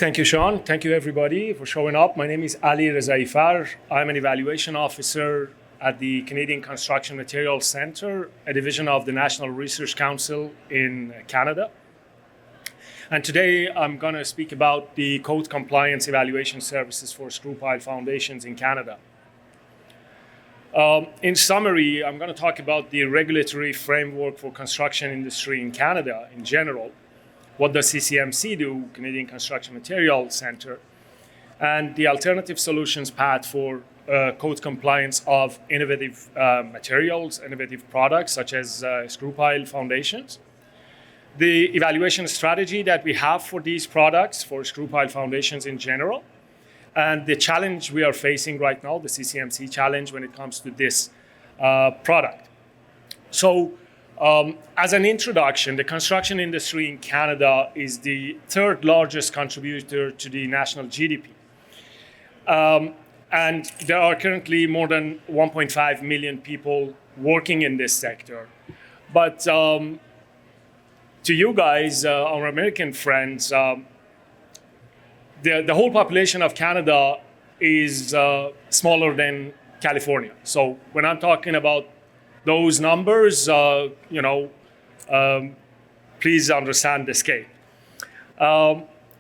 Thank you, Sean. Thank you, everybody, for showing up. My name is Ali Rezaiefar. I'm an evaluation officer at the Canadian Construction Materials Centre, a division of the National Research Council in Canada. And today I'm going to speak about the code compliance evaluation services for screw pile foundations in Canada. In summary, I'm going to talk about the regulatory framework for construction industry in Canada in general. What does CCMC do, Canadian Construction Materials Centre, and the alternative solutions path for code compliance of innovative materials, innovative products such as screw pile foundations. The evaluation strategy that we have for these products, for screw pile foundations in general, and the challenge we are facing right now, the CCMC challenge when it comes to this product. So, as an introduction, the construction industry in Canada is the third largest contributor to the national GDP. And there are currently more than 1.5 million people working in this sector. But to you guys, our American friends, the whole population of Canada is smaller than California. So when I'm talking about those numbers, please understand the scale.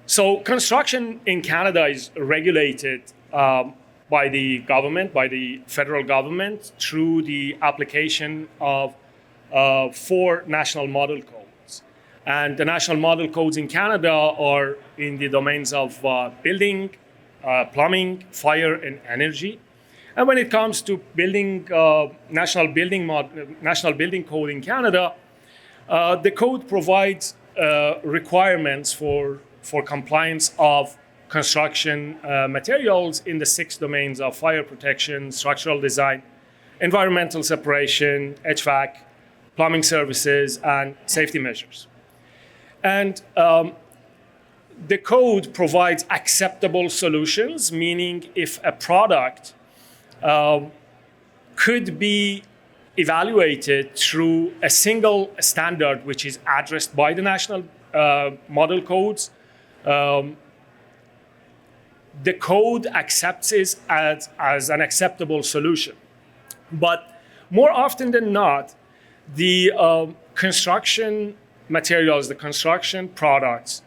So construction in Canada is regulated by the government, by the federal government, through the application of 4 national model codes. And the national model codes in Canada are in the domains of building, plumbing, fire, and energy. And when it comes to building, national building code in Canada, the code provides requirements for compliance of construction materials in the 6 domains of fire protection, structural design, environmental separation, HVAC, plumbing services, and safety measures. And the code provides acceptable solutions, meaning if a product could be evaluated through a single standard which is addressed by the national model codes. The code accepts it as an acceptable solution. But more often than not, the construction materials, the construction products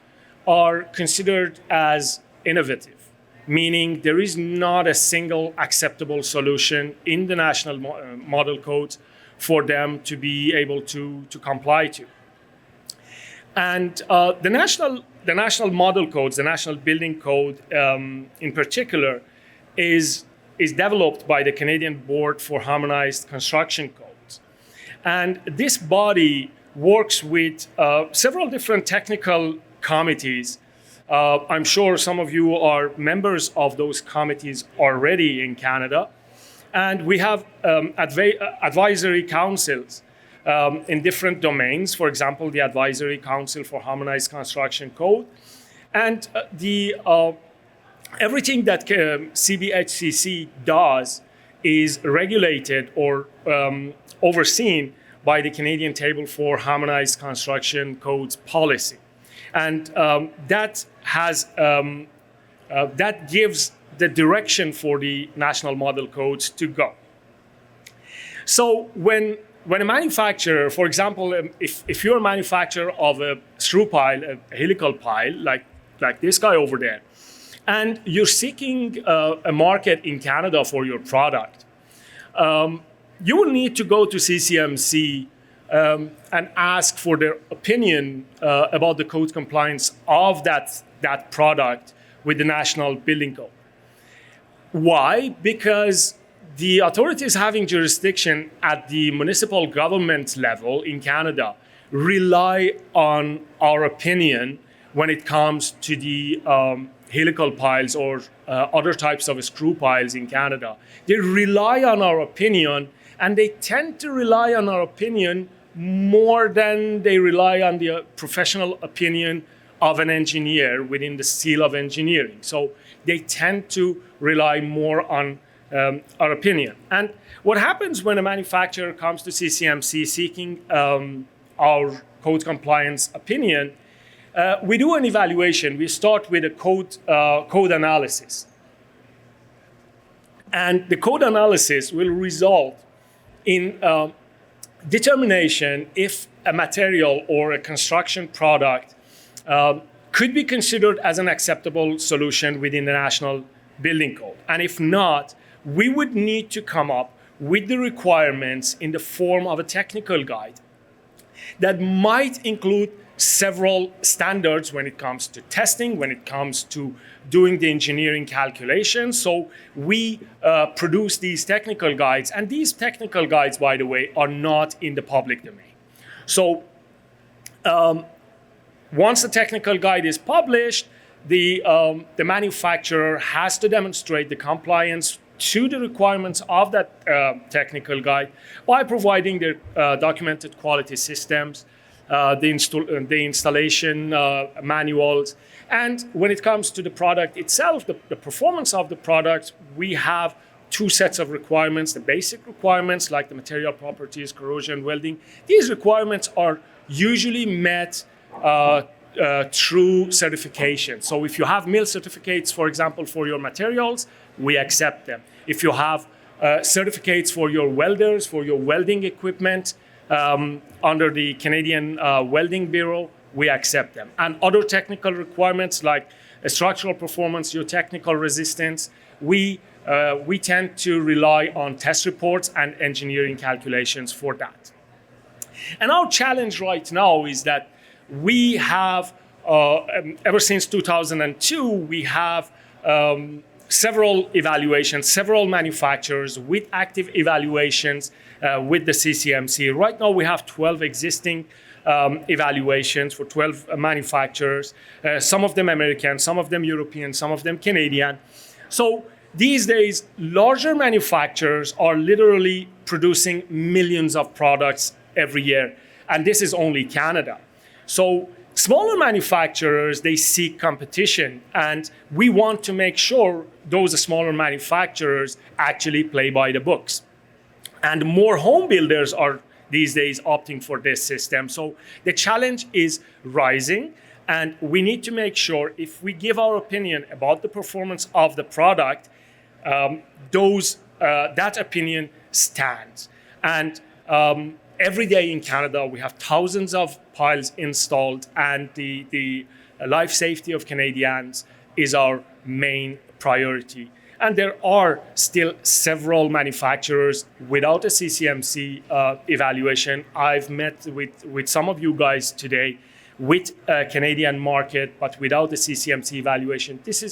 are considered as innovative, meaning there is not a single acceptable solution in the national model codes for them to be able to comply to. And the national model codes, the National Building Code in particular, is developed by the Canadian Board for Harmonized Construction Codes. And this body works with several different technical committees. I'm sure some of you are members of those committees already in Canada. And we have advisory councils in different domains. For example, the Advisory Council for Harmonized Construction Code. And everything that CBHCC does is regulated or overseen by the Canadian Table for Harmonized Construction Codes policy. And that gives the direction for the national model codes to go. So when a manufacturer, for example, if you're a manufacturer of a screw pile, a helical pile, like this guy over there, and you're seeking a market in Canada for your product, you will need to go to CCMC and ask for their opinion about the code compliance of that product with the National Building Code. Why? Because the authorities having jurisdiction at the municipal government level in Canada rely on our opinion when it comes to the helical piles or other types of screw piles in Canada. They rely on our opinion, and they tend to rely on our opinion more than they rely on the professional opinion of an engineer within the seal of engineering. So they tend to rely more on our opinion. And what happens when a manufacturer comes to CCMC seeking our code compliance opinion we do an evaluation. We start with a code analysis. And the code analysis will result in determination if a material or a construction product could be considered as an acceptable solution within the National Building Code. And if not, we would need to come up with the requirements in the form of a technical guide that might include several standards when it comes to testing, when it comes to doing the engineering calculations. So we produce these technical guides, and these technical guides, by the way, are not in the public domain. So once the technical guide is published, the manufacturer has to demonstrate the compliance to the requirements of that technical guide by providing their documented quality systems, the installation manuals. And when it comes to the product itself, the performance of the product, we have two sets of requirements. The basic requirements, like the material properties, corrosion, welding. These requirements are usually met through certification. So if you have mill certificates, for example, for your materials, we accept them. If you have certificates for your welders, for your welding equipment, under the Canadian Welding Bureau, we accept them. And other technical requirements like structural performance, geotechnical resistance, we tend to rely on test reports and engineering calculations for that. And our challenge right now is that we have, ever since 2002, we have several evaluations, several manufacturers with active evaluations with the CCMC. Right now, we have 12 existing evaluations for 12 manufacturers, some of them American, some of them European, some of them Canadian. So these days, larger manufacturers are literally producing millions of products every year, and this is only Canada. So smaller manufacturers, they seek competition, and we want to make sure those smaller manufacturers actually play by the books. And more home builders are these days opting for this system. So the challenge is rising, and we need to make sure if we give our opinion about the performance of the product, that opinion stands. And every day in Canada, we have thousands of piles installed, and the life safety of Canadians is our main priority. And there are still several manufacturers without a CCMC evaluation. I've met with some of you guys today with a Canadian market, but without the CCMC evaluation. This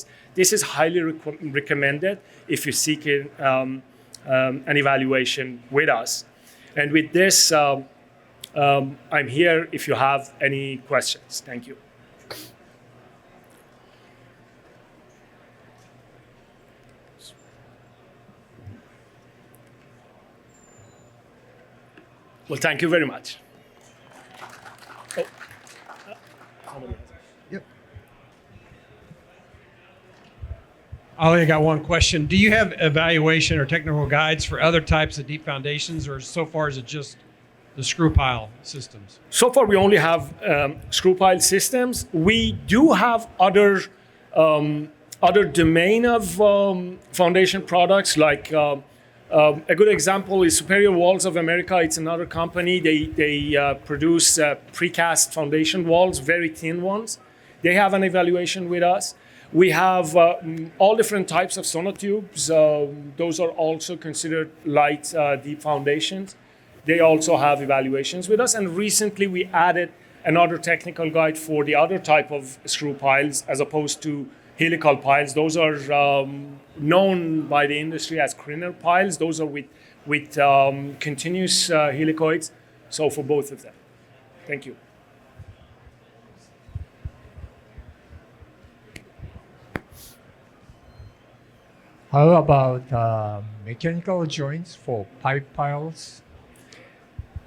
is highly recommended if you seek an evaluation with us. And with this, I'm here if you have any questions. Thank you. Well, thank you very much. Oh. Yep. Ali, I got one question. Do you have evaluation or technical guides for other types of deep foundations, or so far is it just the screw pile systems? So far, we only have screw pile systems. We do have other domain of foundation products, like a good example is Superior Walls of America. It's another company. They produce precast foundation walls, very thin ones. They have an evaluation with us. We have all different types of sonotubes. Those are also considered light, deep foundations. They also have evaluations with us. And recently we added another technical guide for the other type of screw piles as opposed to helical piles. Those are known by the industry as criner piles. Those are with continuous helicoids. So for both of them. Thank you. How about mechanical joints for pipe piles?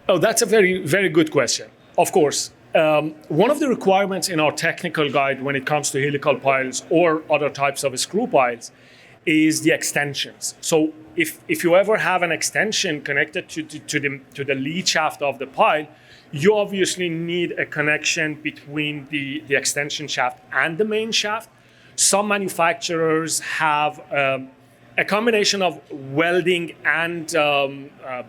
Oh, that's a very, very good question. Of course. One of the requirements in our technical guide when it comes to helical piles or other types of screw piles is the extensions. So if you ever have an extension connected to the lead shaft of the pile, you obviously need a connection between the extension shaft and the main shaft. Some manufacturers have a combination of welding and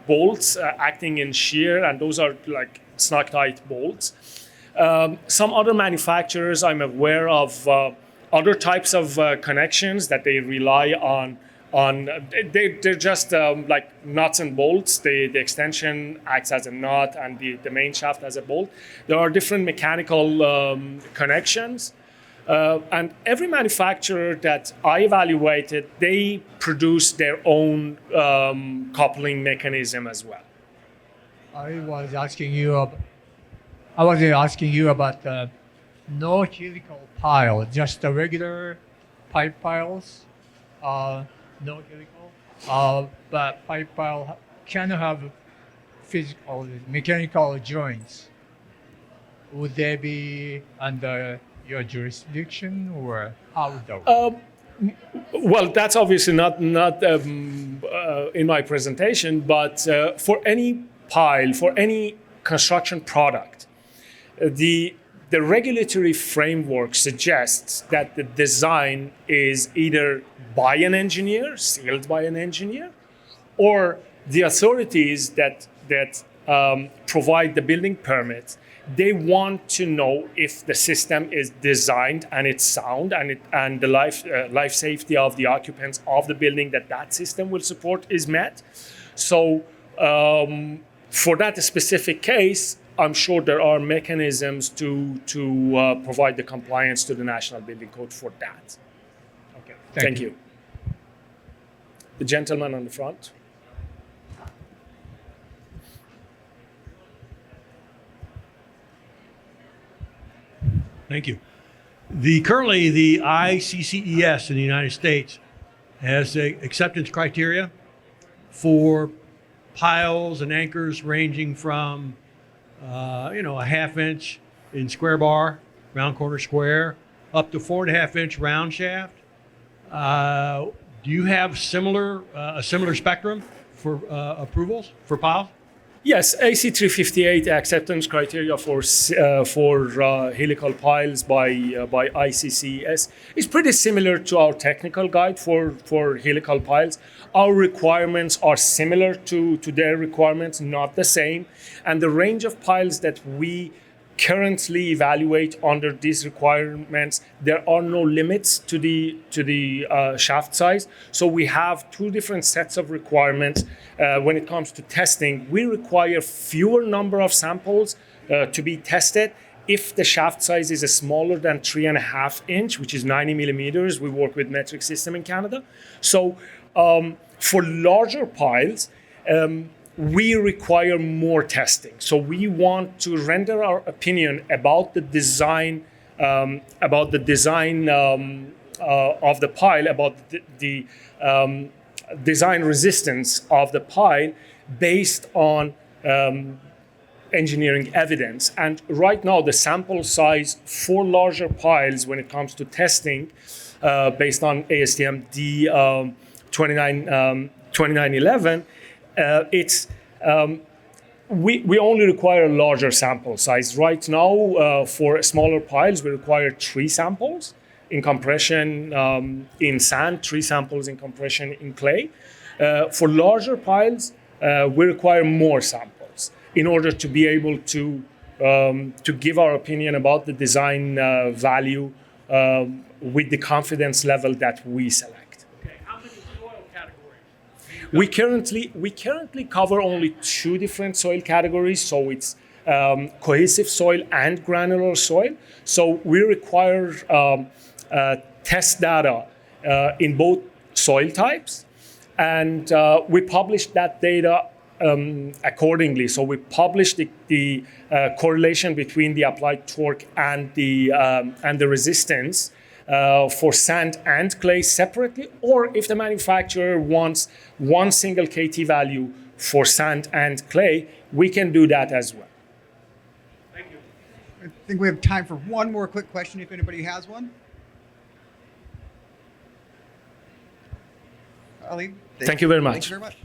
bolts acting in shear, and those are like snug tight bolts. Some other manufacturers I'm aware of other types of connections that they rely on. They're just like nuts and bolts. The extension acts as a nut and the main shaft as a bolt. There are different mechanical connections. And every manufacturer that I evaluated, they produce their own coupling mechanism as well. I was asking you about the no helical pile, just the regular pipe piles, no helical. But pipe pile can have physical, mechanical joints. Would they be under your jurisdiction, or how would that work? Well, that's obviously not in my presentation, but for any pile, for any construction product, the regulatory framework suggests that the design is either by an engineer, sealed by an engineer, or the authorities that provide the building permit. They want to know if the system is designed and it's sound and the life safety of the occupants of the building that system will support is met. So for that specific case, I'm sure there are mechanisms to provide the compliance to the National Building Code for that. Okay, Thank you. The gentleman on the front. Thank you. Currently, the ICCES in the United States has acceptance criteria for piles and anchors ranging from, a half-inch in square bar, round corner square, up to 4.5-inch round shaft. Do you have a similar spectrum for approvals for piles? Yes, AC358 acceptance criteria for helical piles by ICCES is pretty similar to our technical guide for helical piles. Our requirements are similar to their requirements, not the same. And the range of piles that we currently evaluate under these requirements, there are no limits to the shaft size. So we have two different sets of requirements. When it comes to testing, we require fewer number of samples to be tested. If the shaft size is smaller than 3.5 inch, which is 90 millimeters, we work with metric system in Canada. So for larger piles, we require more testing. So we want to render our opinion about the design, of the pile, about the design resistance of the pile based on engineering evidence. And right now, the sample size for larger piles when it comes to testing based on ASTM D2911, we only require a larger sample size. Right now, for smaller piles, we require 3 samples in compression in sand, 3 samples in compression in clay. For larger piles, we require more samples in order to be able to give our opinion about the design value with the confidence level that we select. We currently cover only 2 different soil categories, so it's cohesive soil and granular soil. So we require test data in both soil types, and we publish that data accordingly. So we publish the correlation between the applied torque and the resistance for sand and clay separately, or if the manufacturer wants one single KT value for sand and clay, we can do that as well. Thank you. I think we have time for one more quick question if anybody has one. Ali, Thank you very much. Thank you very much.